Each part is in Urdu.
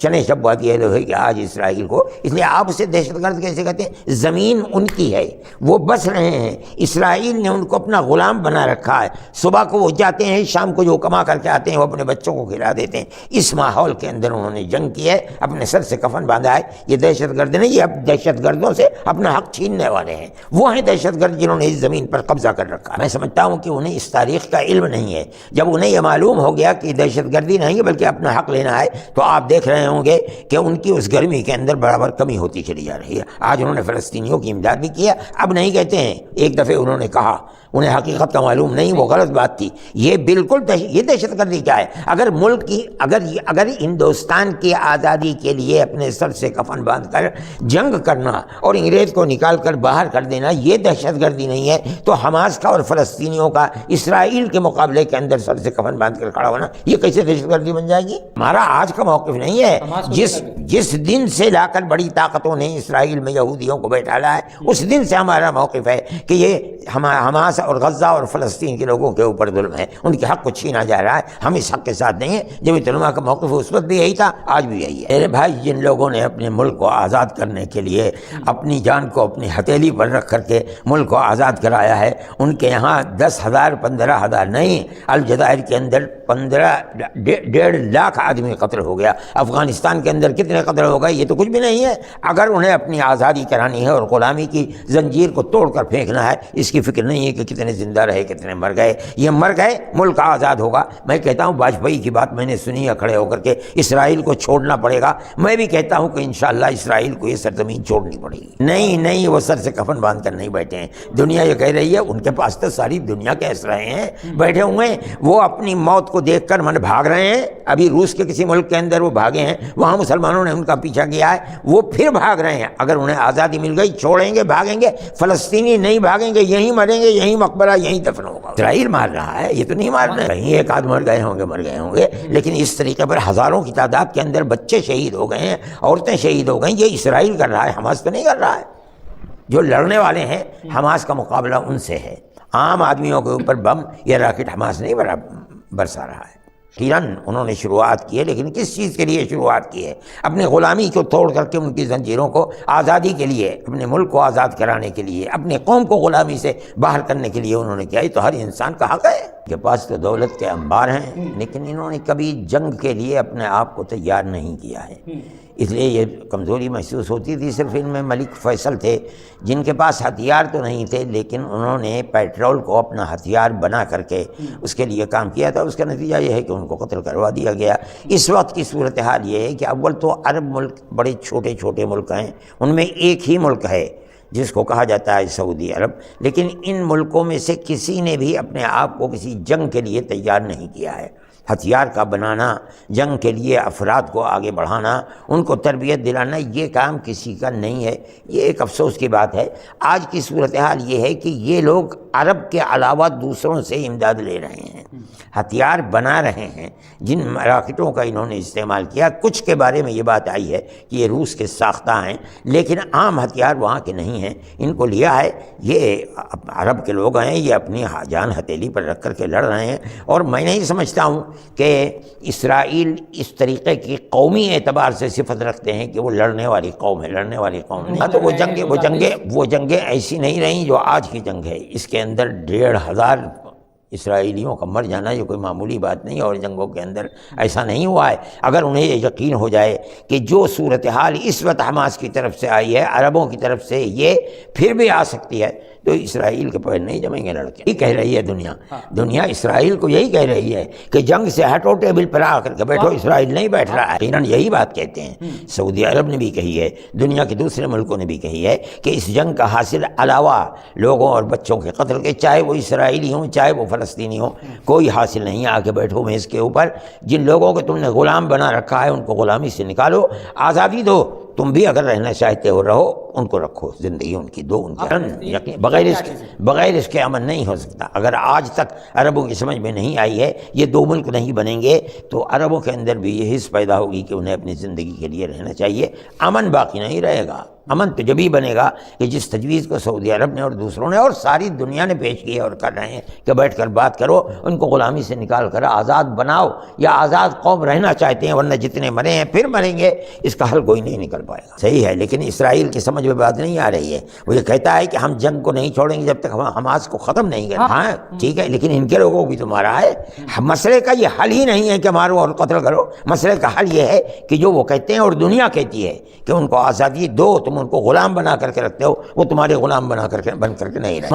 چنے چبوا دیے لوہے کہ آج اسرائیل کو، اس لیے آپ اسے دہشت گرد کیسے کہتے ہیں؟ زمین ان کی ہے، وہ بس رہے ہیں، اسرائیل نے ان کو اپنا غلام بنا رکھا ہے، صبح کو وہ جاتے ہیں، شام کو جو کما کر کے آتے ہیں وہ اپنے بچوں کو کھلا دیتے ہیں۔ اس ماحول کے اندر انہوں نے جنگ کی ہے، اپنے سر سے کفن باندھا ہے۔ یہ دہشت گرد نہیں، یہ اب دہشت گردوں سے اپنا حق چھیننے والے ہیں، وہ ہیں دہشت گرد جنہوں نے اس زمین پر قبضہ کر رکھا ہے۔ میں سمجھتا ہوں کہ انہیں اس تاریخ کا علم نہیں ہے۔ جب انہیں یہ معلوم ہو گیا کہ دہشت گردی نہیں ہے بلکہ اپنا حق لینا ہے، تو آپ دیکھ رہے ہوں گے کہ ان کی اس گرمی کے اندر برابر کمی ہوتی چلی جا رہی ہے۔ آج انہوں نے فلسطینیوں کی امداد بھی کیا، اب نہیں کہتے ہیں۔ ایک دفعہ انہوں نے کہا، انہیں حقیقت کا معلوم نہیں، وہ غلط بات تھی۔ یہ بالکل یہ دہشت گردی کیا ہے؟ اگر ملک کی اگر ہندوستان کی آزادی کے لیے اپنے سر سے کفن باندھ کر جنگ کرنا اور انگریز کو نکال کر باہر کر دینا یہ دہشت گردی نہیں ہے، تو حماس کا اور فلسطینیوں کا اسرائیل کے مقابلے کے اندر سر سے کفن باندھ کر کھڑا ہونا یہ کیسے دہشت گردی بن جائے گی؟ ہمارا آج کا موقف نہیں ہے۔ جس دن سے لا کر بڑی طاقتوں نے اسرائیل میں یہودیوں کو بیٹھالا ہے، اس دن سے ہمارا موقف ہے کہ یہ حماس اور غزہ اور فلسطین کے لوگوں کے اوپر ظلم ہے، ان کے حق کو چھینا جا رہا ہے، ہم اس حق کے ساتھ نہیں ہیں۔ جمعیت علماء کا موقف اس وقت بھی یہی تھا، آج بھی یہی ہے۔ میرے بھائی، جن لوگوں نے اپنے ملک کو آزاد کرنے کے لیے اپنی جان کو اپنی ہتھیلی پر رکھ کر کے ملک کو آزاد کرایا ہے، ان کے یہاں 10,000 15,000 نہیں، الجزائر کے اندر 1.5 لاکھ آدمی قتل ہو گیا۔ افغانستان کے اندر کتنے قتل ہو گئے؟ یہ تو کچھ بھی نہیں ہے۔ اگر انہیں اپنی آزادی کرانی ہے اور غلامی کی زنجیر کو توڑ کر پھینکنا ہے، اس کی فکر نہیں ہے کہ کتنے زندہ رہے کتنے مر گئے۔ یہ مر گئے، ملک آزاد ہوگا۔ میں کہتا ہوں واجپئی کی بات میں نے سنی ہے کھڑے ہو کر کے، اسرائیل کو چھوڑنا پڑے گا۔ میں بھی کہتا ہوں کہ انشاءاللہ اسرائیل کو یہ سرزمین چھوڑنی پڑے گی۔ نہیں، وہ سر سے کفن باندھ کر نہیں بیٹھے ہیں۔ دنیا یہ کہہ رہی ہے، ان کے پاس تو ساری دنیا کے اسلحے ہیں، بیٹھے ہوئے ہیں۔ وہ اپنی موت کو دیکھ کر بھاگ رہے ہیں۔ ابھی روس کے کسی ملک کے اندر وہ بھاگے ہیں، وہاں مسلمانوں نے ان کا پیچھا کیا ہے، وہ پھر بھاگ رہے ہیں۔ اگر انہیں آزادی مل گئی، چھوڑیں گے، بھاگیں گے۔ فلسطینی نہیں بھاگیں گے، یہیں مریں گے، یہیں مقبرہ، یہیں دفن ہوگا۔ اسرائیل مار رہا ہے، یہ تو نہیں مار رہا ہے۔ کہیں ایک آدھ مر گئے ہوں گے، لیکن اس طریقے پر ہزاروں کی تعداد کے اندر بچے شہید ہو گئے ہیں، عورتیں شہید ہو گئیں۔ یہ اسرائیل کر رہا ہے، حماس تو نہیں کر رہا ہے۔ جو لڑنے والے ہیں، حماس کا مقابلہ ان سے ہے۔ عام آدمیوں کے اوپر بم یا راکٹ حماس نہیں برسا رہا ہے۔ اخیراً انہوں نے شروعات کی ہے، لیکن کس چیز کے لیے شروعات کی ہے؟ اپنے غلامی کو توڑ کر کے ان کی زنجیروں کو آزادی کے لیے، اپنے ملک کو آزاد کرانے کے لیے، اپنے قوم کو غلامی سے باہر کرنے کے لیے انہوں نے کیا۔ یہ تو ہر انسان کا حق ہے۔ ان کے پاس تو دولت کے انبار ہیں، لیکن انہوں نے کبھی جنگ کے لیے اپنے آپ کو تیار نہیں کیا ہے۔ اس لیے یہ کمزوری محسوس ہوتی تھی۔ صرف ان میں ملک فیصل تھے جن کے پاس ہتھیار تو نہیں تھے، لیکن انہوں نے پیٹرول کو اپنا ہتھیار بنا کر کے اس کے لیے کام کیا تھا۔ اس کا نتیجہ یہ ہے کہ ان کو قتل کروا دیا گیا۔ اس وقت کی صورتحال یہ ہے کہ اول تو عرب ملک بڑے چھوٹے چھوٹے ملک ہیں، ان میں ایک ہی ملک ہے جس کو کہا جاتا ہے سعودی عرب، لیکن ان ملکوں میں سے کسی نے بھی اپنے آپ کو کسی جنگ کے لیے تیار نہیں کیا ہے۔ ہتھیار کا بنانا، جنگ کے لیے افراد کو آگے بڑھانا، ان کو تربیت دلانا، یہ کام کسی کا نہیں ہے۔ یہ ایک افسوس کی بات ہے۔ آج کی صورتحال یہ ہے کہ یہ لوگ عرب کے علاوہ دوسروں سے امداد لے رہے ہیں، ہتھیار بنا رہے ہیں۔ جن راکٹوں کا انہوں نے استعمال کیا، کچھ کے بارے میں یہ بات آئی ہے کہ یہ روس کے ساختہ ہیں، لیکن عام ہتھیار وہاں کے نہیں ہیں۔ ان کو لیا ہے، یہ عرب کے لوگ ہیں، یہ اپنی جان ہتھیلی پر رکھ کر کے لڑ رہے ہیں۔ اور میں نہیں سمجھتا ہوں کہ اسرائیل اس طریقے کی قومی اعتبار سے صفت رکھتے ہیں کہ وہ لڑنے والی قوم ہے، لڑنے والی قوم نہیں۔ تو وہ جنگیں ایسی نہیں رہیں جو آج کی جنگ ہے۔ اس کے اندر 1,500 اسرائیلیوں کا مر جانا یہ کوئی معمولی بات نہیں، اور جنگوں کے اندر ایسا نہیں ہوا ہے۔ اگر انہیں یہ یقین ہو جائے کہ جو صورتحال اس وقت حماس کی طرف سے آئی ہے، عربوں کی طرف سے یہ پھر بھی آ سکتی ہے، تو اسرائیل کے پیر نہیں جمیں گے لڑکے۔ یہ کہہ رہی ہے دنیا اسرائیل کو یہی کہہ رہی ہے کہ جنگ سے ہٹو، ٹیبل پر آ کر کے بیٹھو۔ اسرائیل نہیں بیٹھ رہا ہے، یقیناً یہی بات کہتے ہیں۔ سعودی عرب نے بھی کہی ہے، دنیا کے دوسرے ملکوں نے بھی کہی ہے کہ اس جنگ کا حاصل علاوہ لوگوں اور بچوں کے قتل کے، چاہے وہ اسرائیلی ہوں چاہے وہ فلسطینی ہوں، کوئی حاصل نہیں ہے۔ آ کے بیٹھو میز کے اوپر، جن لوگوں کو تم نے غلام بنا رکھا ہے ان کو غلامی سے نکالو، آزادی دو۔ تم بھی اگر رہنا چاہتے ہو رہو، ان کو رکھو، زندگی ان کی دو، ان کے بغیر اس کے بغیر اس کے امن نہیں ہو سکتا۔ اگر آج تک عربوں کی سمجھ میں نہیں آئی ہے یہ دو ملک نہیں بنیں گے تو عربوں کے اندر بھی یہ حس پیدا ہوگی کہ انہیں اپنی زندگی کے لیے رہنا چاہیے، امن باقی نہیں رہے گا۔ امن تو جبھی بنے گا کہ جس تجویز کو سعودی عرب نے اور دوسروں نے اور ساری دنیا نے پیش کی ہے اور کر رہے ہیں کہ بیٹھ کر بات کرو، ان کو غلامی سے نکال کر آزاد بناؤ، یا آزاد قوم رہنا چاہتے ہیں، ورنہ جتنے مرے ہیں پھر مریں گے، اس کا حل کوئی نہیں نکل پائے گا۔ صحیح ہے، لیکن اسرائیل کی سمجھ میں بات نہیں آ رہی ہے۔ وہ یہ کہتا ہے کہ ہم جنگ کو نہیں چھوڑیں گے جب تک ہم حماس کو ختم نہیں کریں۔ ہاں ٹھیک ہے، لیکن ان کے لوگوں کو بھی تو مارا ہے۔ مسئلے کا یہ حل ہی نہیں ہے کہ مارو اور قتل کرو، مسئلے کا حل یہ ہے کہ جو وہ کہتے ہیں اور دنیا کہتی ہے کہ ان کو آزادی دو، تم ان کو غلام بنا کر کے رکھتے ہو، وہ تمہارے غلام بن کر کے نہیں رہے۔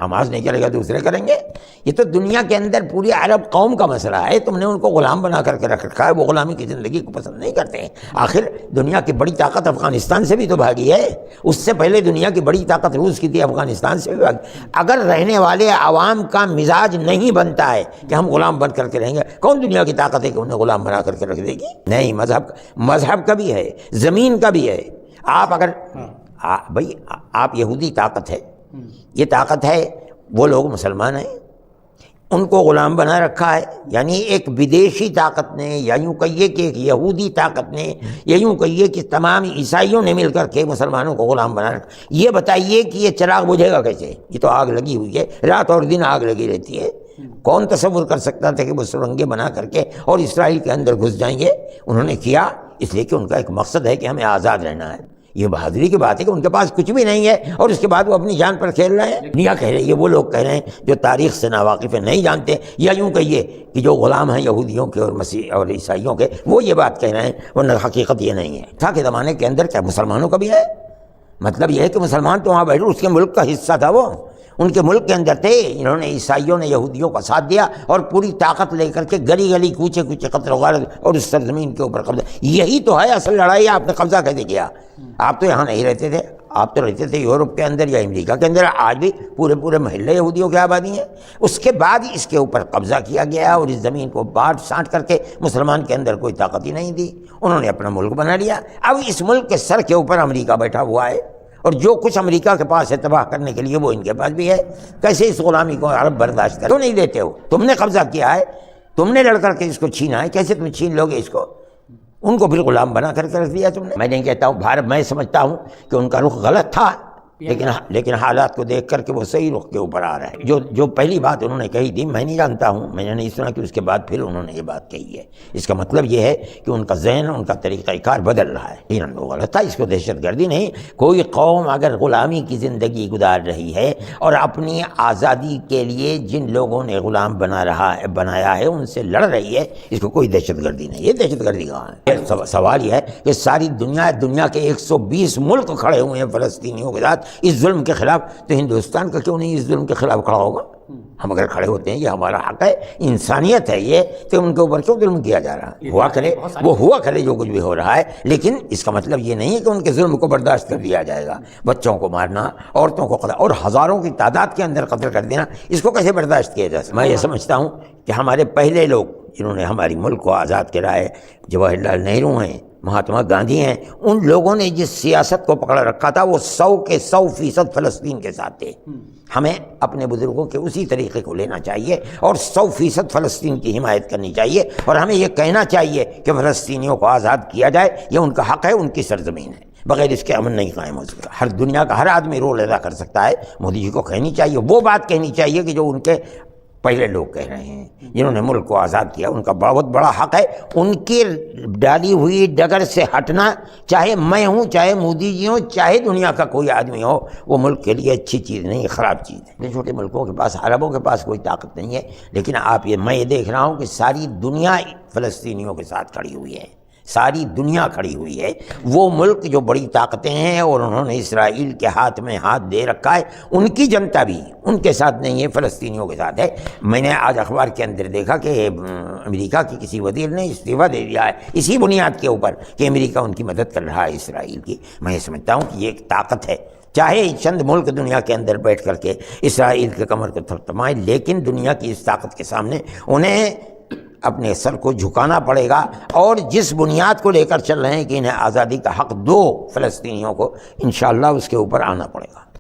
حماس نہیں کرے گا، دوسرے کریں گے۔ یہ تو دنیا کے اندر پوری عرب قوم کا مسئلہ ہے، تم نے ان کو غلام بنا کر کے رکھ رکھا ہے، وہ غلامی کی زندگی کو پسند نہیں کرتے ہیں۔ آخر دنیا کی بڑی طاقت افغانستان سے بھی تو بھاگی ہے، اس سے پہلے دنیا کی بڑی طاقت روس کی تھی، افغانستان سے بھی بھاگی۔ اگر رہنے والے عوام کا مزاج نہیں بنتا ہے کہ ہم غلام بن کر کے رہیں گے، کون دنیا کی طاقت ہے کہ انہیں غلام بنا کر کے رکھ دے گی؟ نہیں، مذہب کا بھی ہے، زمین کا بھی ہے۔ آپ اگر بھائی آپ یہودی طاقت ہے، یہ طاقت ہے، وہ لوگ مسلمان ہیں، ان کو غلام بنا رکھا ہے، یعنی ایک بدیشی طاقت نے، یا یوں کہیے کہ ایک یہودی طاقت نے، یا یوں کہیے کہ تمام عیسائیوں نے مل کر کے مسلمانوں کو غلام بنا رکھا۔ یہ بتائیے کہ یہ چراغ بجھے گا کیسے؟ یہ تو آگ لگی ہوئی ہے، رات اور دن آگ لگی رہتی ہے۔ کون تصور کر سکتا تھا کہ وہ سرنگیں بنا کر کے اور اسرائیل کے اندر گھس جائیں گے؟ انہوں نے کیا اس لیے کہ ان کا ایک مقصد ہے کہ ہمیں آزاد رہنا ہے۔ یہ بہادری کی بات ہے کہ ان کے پاس کچھ بھی نہیں ہے اور اس کے بعد وہ اپنی جان پر کھیل رہے ہیں۔ دنیا کہہ رہی ہے، وہ لوگ کہہ رہے ہیں جو تاریخ سے ناواقف ہیں، نہیں جانتے، یا یوں کہیے کہ جو غلام ہیں یہودیوں کے اور مسیح اور عیسائیوں کے، وہ یہ بات کہہ رہے ہیں، ورنہ حقیقت یہ نہیں ہے۔ تھا کہ زمانے کے اندر کیا مسلمانوں کا بھی ہے؟ مطلب یہ ہے کہ مسلمان تو وہاں بیٹھے، اس کے ملک کا حصہ تھا، وہ ان کے ملک کے اندر تھے۔ انہوں نے عیسائیوں نے یہودیوں کا ساتھ دیا اور پوری طاقت لے کر کے گلی گلی کوچے کوچے قتل و غارت اور اس سرزمین کے اوپر قبضہ۔ یہی تو ہے اصل لڑائی۔ آپ نے قبضہ کیسے کیا؟ آپ تو یہاں نہیں رہتے تھے، آپ تو رہتے تھے یورپ کے اندر یا امریکہ کے اندر۔ آج بھی پورے محلے یہودیوں کی آبادی ہیں۔ اس کے بعد اس کے اوپر قبضہ کیا گیا اور اس زمین کو بانٹ سانٹ کر کے مسلمان کے اندر کوئی طاقت ہی نہیں دی، انہوں نے اپنا ملک بنا لیا۔ اب اس ملک کے سر کے اوپر امریکہ بیٹھا ہوا ہے، اور جو کچھ امریکہ کے پاس ہے تباہ کرنے کے لیے وہ ان کے پاس بھی ہے۔ کیسے اس غلامی کو عرب برداشت کر؟ تو نہیں دیتے ہو، تم نے قبضہ کیا ہے، تم نے لڑ کر کے اس کو چھینا ہے، کیسے تم چھین لو گے اس کو؟ ان کو پھر غلام بنا کر کے رکھ دیا تم نے۔ میں نہیں کہتا ہوں بھارت، میں سمجھتا ہوں کہ ان کا رخ غلط تھا، لیکن حالات کو دیکھ کر کے وہ صحیح رخ کے اوپر آ رہا ہے۔ جو پہلی بات انہوں نے کہی تھی میں نہیں جانتا ہوں، میں نے نہیں سنا کہ اس کے بعد پھر انہوں نے یہ بات کہی ہے۔ اس کا مطلب یہ ہے کہ ان کا ذہن، ان کا طریقہ کار بدل رہا ہے۔ لیکن وہ غلط تھا، اس کو دہشت گردی نہیں۔ کوئی قوم اگر غلامی کی زندگی گزار رہی ہے اور اپنی آزادی کے لیے جن لوگوں نے غلام بنایا ہے ان سے لڑ رہی ہے، اس کو کوئی دہشت گردی نہیں۔ یہ دہشت گردی کہاں ہے؟ سوال یہ ہے کہ ساری دنیا کے 120 ملک کھڑے ہوئے ہیں فلسطینیوں کے ساتھ اس ظلم کے خلاف، تو ہندوستان کا کیوں نہیں اس ظلم کے خلاف کھڑا ہوگا؟ ہم اگر کھڑے ہوتے ہیں، یہ ہمارا حق ہے، انسانیت ہے یہ، تو ان کے اوپر کیوں ظلم کیا جا رہا ہے؟ ہوا کرے جو کچھ بھی ہو رہا ہے، لیکن اس کا مطلب یہ نہیں ہے کہ ان کے ظلم کو برداشت کر دیا جائے گا۔ بچوں کو مارنا، عورتوں کو قتل اور ہزاروں کی تعداد کے اندر قتل کر دینا، اس کو کیسے برداشت کیا جا سکتا؟ میں یہ سمجھتا ہوں کہ ہمارے پہلے لوگ جنہوں نے ہماری ملک کو آزاد کرا ہے، جواہر لال نہرو ہیں، مہاتما گاندھی ہیں، ان لوگوں نے جس سیاست کو پکڑ رکھا تھا وہ 100% فلسطین کے ساتھ تھے۔ ہمیں اپنے بزرگوں کے اسی طریقے کو لینا چاہیے اور 100% فلسطین کی حمایت کرنی چاہیے، اور ہمیں یہ کہنا چاہیے کہ فلسطینیوں کو آزاد کیا جائے، یہ ان کا حق ہے، ان کی سرزمین ہے، بغیر اس کے امن نہیں قائم ہو سکتا۔ ہر دنیا کا ہر آدمی رول ادا کر سکتا ہے۔ مودی جی کو کہنی چاہیے، وہ بات کہنی چاہیے کہ جو ان کے پہلے لوگ کہہ رہے ہیں، جنہوں نے ملک کو آزاد کیا، ان کا بہت بڑا حق ہے۔ ان کی ڈالی ہوئی ڈگر سے ہٹنا، چاہے میں ہوں، چاہے مودی جی ہوں، چاہے دنیا کا کوئی آدمی ہو، وہ ملک کے لیے اچھی چیز نہیں، خراب چیز ہے۔ چھوٹے ملکوں کے پاس، عربوں کے پاس کوئی طاقت نہیں ہے، لیکن میں یہ دیکھ رہا ہوں کہ ساری دنیا فلسطینیوں کے ساتھ کھڑی ہوئی ہے، ساری دنیا کھڑی ہوئی ہے۔ وہ ملک جو بڑی طاقتیں ہیں اور انہوں نے اسرائیل کے ہاتھ میں ہاتھ دے رکھا ہے، ان کی جنتا بھی ان کے ساتھ نہیں ہے، فلسطینیوں کے ساتھ ہے۔ میں نے آج اخبار کے اندر دیکھا کہ امریکہ کی کسی وزیر نے استعفیٰ دے دیا ہے اسی بنیاد کے اوپر کہ امریکہ ان کی مدد کر رہا ہے اسرائیل کی۔ میں یہ سمجھتا ہوں کہ یہ ایک طاقت ہے، چاہے چند ملک دنیا کے اندر بیٹھ کر کے اسرائیل کے کمر کو تھپتھپائیں، لیکن دنیا کی اس طاقت کے سامنے انہیں اپنے سر کو جھکانا پڑے گا، اور جس بنیاد کو لے کر چل رہے ہیں کہ انہیں آزادی کا حق دو فلسطینیوں کو، انشاءاللہ اس کے اوپر آنا پڑے گا۔